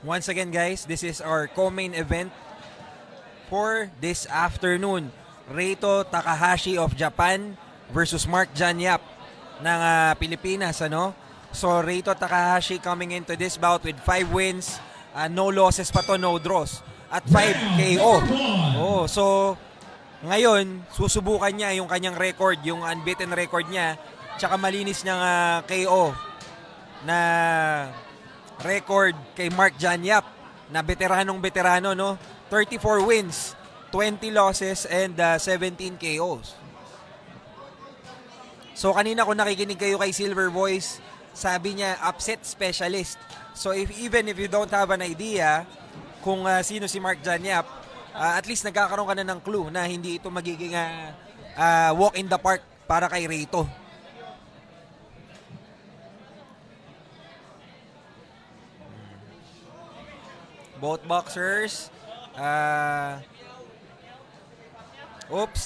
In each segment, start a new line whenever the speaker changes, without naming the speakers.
Once again guys, this is our co-main event for this afternoon. Reito Takahashi of Japan versus Mark Janyap ng Pilipinas. So Reito Takahashi coming into this bout with 5 wins, no losses pa to, no draws, at 5 KO. So ngayon, susubukan niya yung kanyang record, yung unbeaten record niya, tsaka malinis niyang KO na record kay Mark Janyap na veteranong-veterano, no? 34 wins, 20 losses, and 17 KOs. So kanina kung nakikinig kayo kay Silver Voice, sabi niya upset specialist. So even if you don't have an idea kung sino si Mark Janyap, at least nagkakaroon ka na ng clue na hindi ito magiging walk in the park para kay Reito. Both boxers.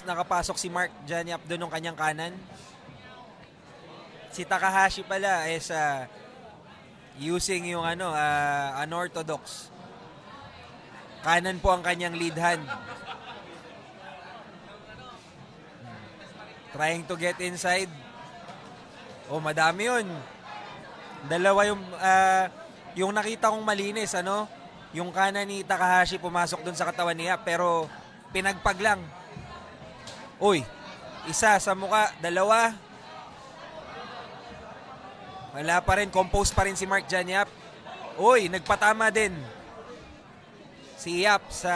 Nakapasok si Mark Janyap doon ng kanyang kanan. Si Takahashi pala is using yung unorthodox. Kanan po ang kanyang lead hand. Trying to get inside. Madami yun. Dalawa yung nakita kong malinis, yung kanan ni Takahashi pumasok dun sa katawan niya, pero pinagpag lang. Isa sa muka, dalawa. Wala pa rin, composed pa rin si Mark Janyap. Nagpatama din si Yap sa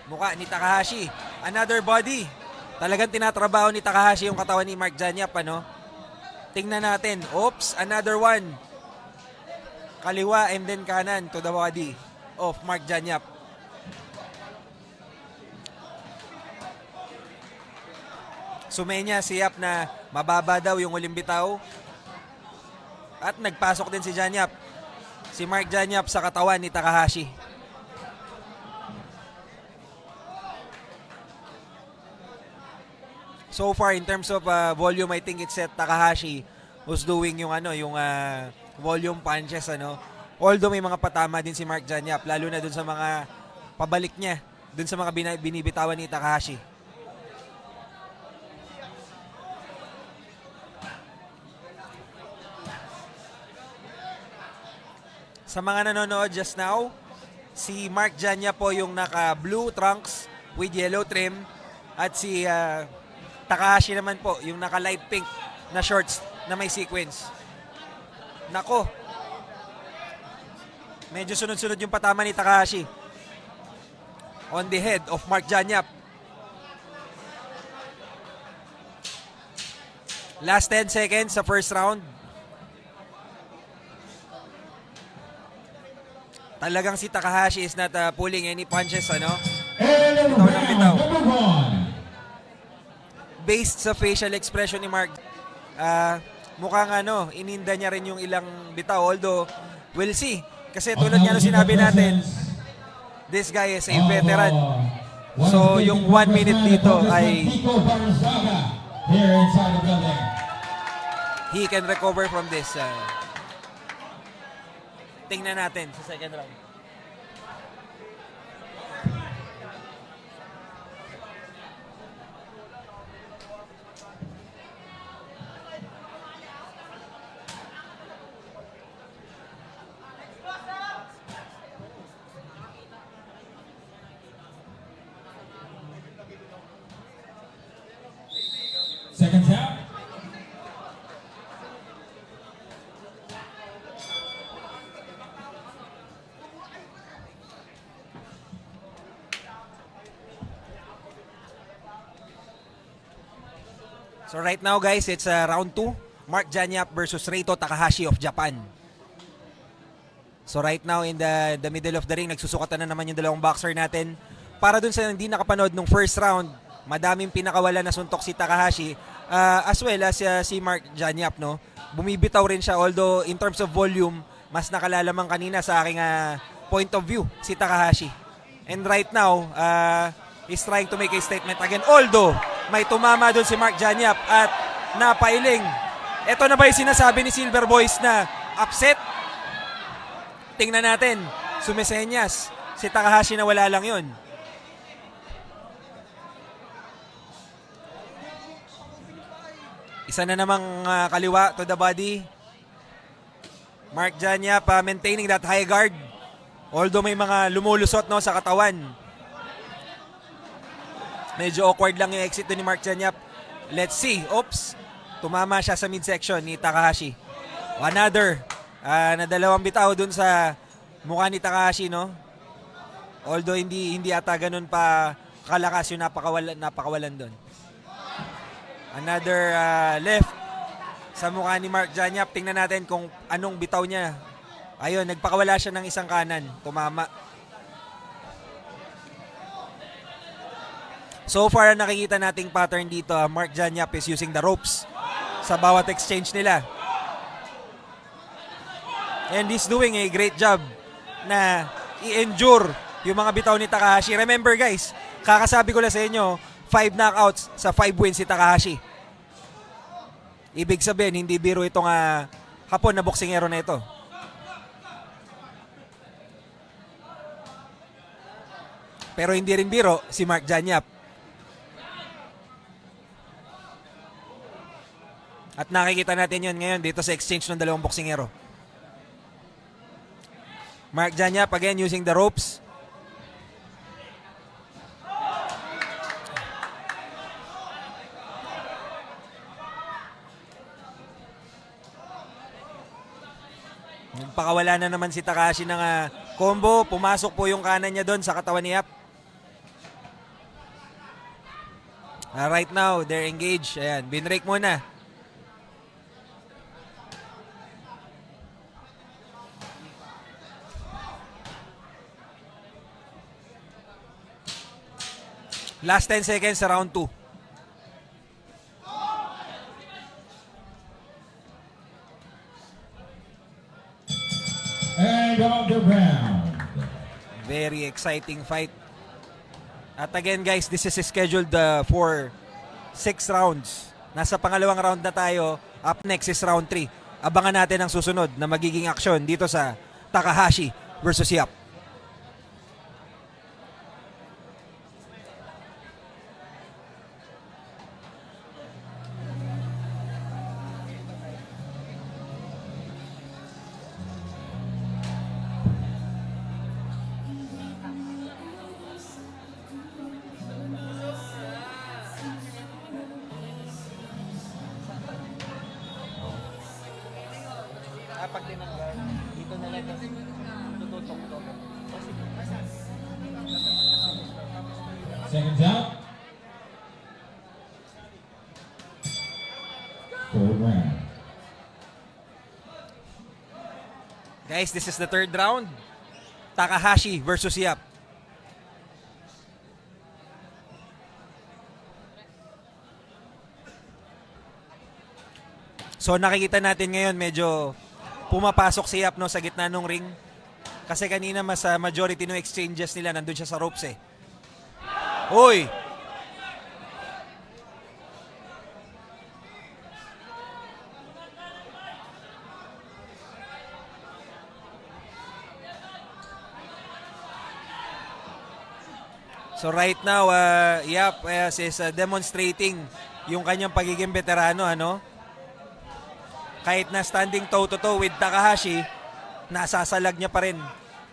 muka ni Takahashi. Another body. Talagang tinatrabaho ni Takahashi yung katawan ni Mark Janyap, Tingnan natin. Another one. Kaliwa and then kanan to the body of Mark Janyap. Sumenya si Yap na mababa daw yung uling bitaw. At nagpasok din si Janyap. Si Mark Janyap sa katawan ni Takahashi. So far in terms of volume, I think it's Takahashi who's doing yung volume punches, Although may mga patama din si Mark Janyap, lalo na dun sa mga pabalik niya, dun sa mga binibitawan ni Takahashi. Sa mga nanonood just now, si Mark Janyap po yung naka-blue trunks with yellow trim, at si Takahashi naman po yung naka-light pink na shorts na may sequence. Nako, medyo sunod-sunod yung patama ni Takahashi on the head of Mark Janyap. Last 10 seconds sa first round. Talagang si Takahashi is not pulling any punches, Bitaw ng bitaw. Based sa facial expression ni Mark, mukhang ininda niya rin yung ilang bitaw. Although, we'll see. Kasi tulad nga sinabi natin, this guy is a veteran. So, yung 1 minute dito ay he can recover from this. Tingnan natin sa second round.
Second tap.
So right now guys, it's round 2. Mark Janyap versus Reito Takahashi of Japan. So right now in the middle of the ring, nagsusukatan na naman yung dalawang boxer natin. Para dun sa hindi nakapanood nung first round, madaming pinakawala na suntok si Takahashi, as well as si Mark Janyap, Bumibitaw rin siya, although in terms of volume, mas nakalalamang kanina sa aking point of view si Takahashi. And right now, he's trying to make a statement again, although may tumama doon si Mark Janyap at napailing. Ito na ba yung sinasabi ni Silver Boys na upset? Tingnan natin. sumesenyas si Takahashi na wala lang yun. Isa na namang kaliwa to the body. Mark Janyap maintaining that high guard. Although may mga lumulusot no, sa katawan. Medyo awkward lang yung exit ni Mark Janyap. Let's see. Oops. Tumama siya sa midsection ni Takahashi. Another. Na dalawang bitaw dun sa mukha ni Takahashi, no? Although hindi ata ganun pa kalakas yung napakawalan dun. Another left sa mukha ni Mark Janyap. Tingnan natin kung anong bitaw niya. Ayun, nagpakawala siya ng isang kanan. Tumama. So far, nakikita nating pattern dito. Mark Janyap is using the ropes sa bawat exchange nila. And he's doing a great job na i-endure yung mga bitaw ni Takahashi. Remember guys, kakasabi ko lang sa inyo, 5 knockouts sa 5 wins si Takahashi. Ibig sabihin, hindi biro itong hapon na boksingero na ito. Pero hindi rin biro si Mark Janyap. At nakikita natin yun ngayon dito sa exchange ng dalawang boksingero. Mark Janyap again using the ropes. Nagpakawala na naman si Takahashi ng combo. Pumasok po yung kanan niya doon sa katawan ni Yap. Right now, they're engaged. Ayan, binrake muna. Last 10 seconds sa round 2.
And on the round.
Very exciting fight. At again guys, this is scheduled for 6 rounds. Nasa pangalawang round na tayo. Up next is round 3. Abangan natin ang susunod na magiging aksyon dito sa Takahashi versus Yap. Pag tinanggal, dito na lang tututok to.
Seconds out. Third round.
Guys, this is the third round. Takahashi versus Yap. So nakikita natin ngayon medyo pumapasok si Yap no, sa gitna ng ring. Kasi kanina mas majority ng exchanges nila nandun siya sa ropes eh. Uy! So right now, Yap is demonstrating yung kanyang pagiging veterano, ano? Kahit na standing toe-to-toe with Takahashi, nasasalag niya pa rin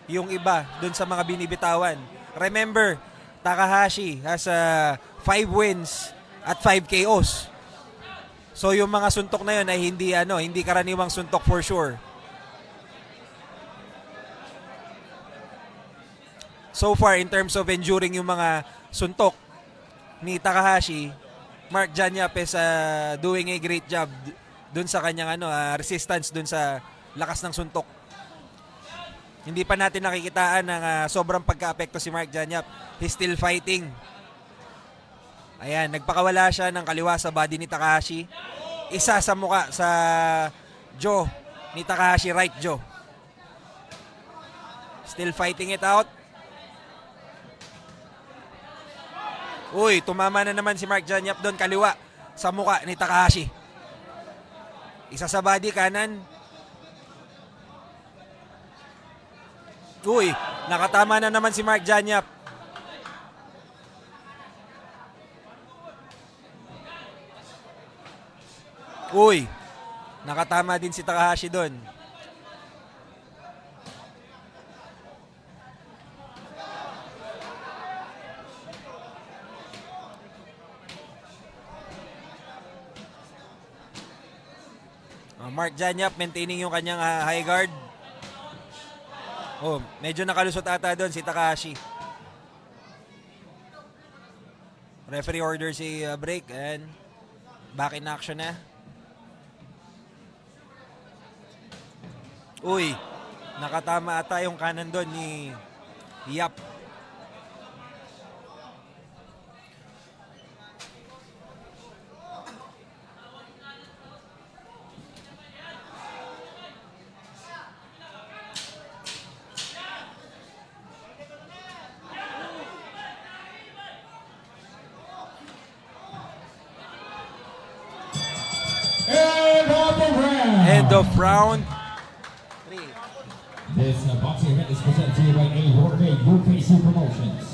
yung iba dun sa mga binibitawan. Remember, Takahashi has 5 wins at 5 KOs. So yung mga suntok na yun ay hindi karaniwang suntok for sure. So far, in terms of enduring yung mga suntok ni Takahashi, Mark Janyap is doing a great job dun sa kanyang resistance dun sa lakas ng suntok. Hindi pa natin nakikitaan ng sobrang pagka-apekto si Mark Janyap. He's still fighting. Ayan, nagpakawala siya ng kaliwa sa body ni Takahashi. Isa sa muka sa jaw ni Takahashi, right jaw. Still fighting it out. Uy, tumama na naman si Mark Janyap doon kaliwa sa muka ni Takahashi. Isa sa body, kanan. Uy, nakatama na naman si Mark Janyap. Uy, nakatama din si Takahashi doon. Mark Janyap maintaining yung kanyang high guard. Oh, medyo nakalusot ata doon si Takahashi. Referee order si break and back in action na. Uy, nakatama ata yung kanan doon ni Yap.
End of
End of
the round.
round 3.
This boxing event is presented to you by A. Jorge UKC Promotions.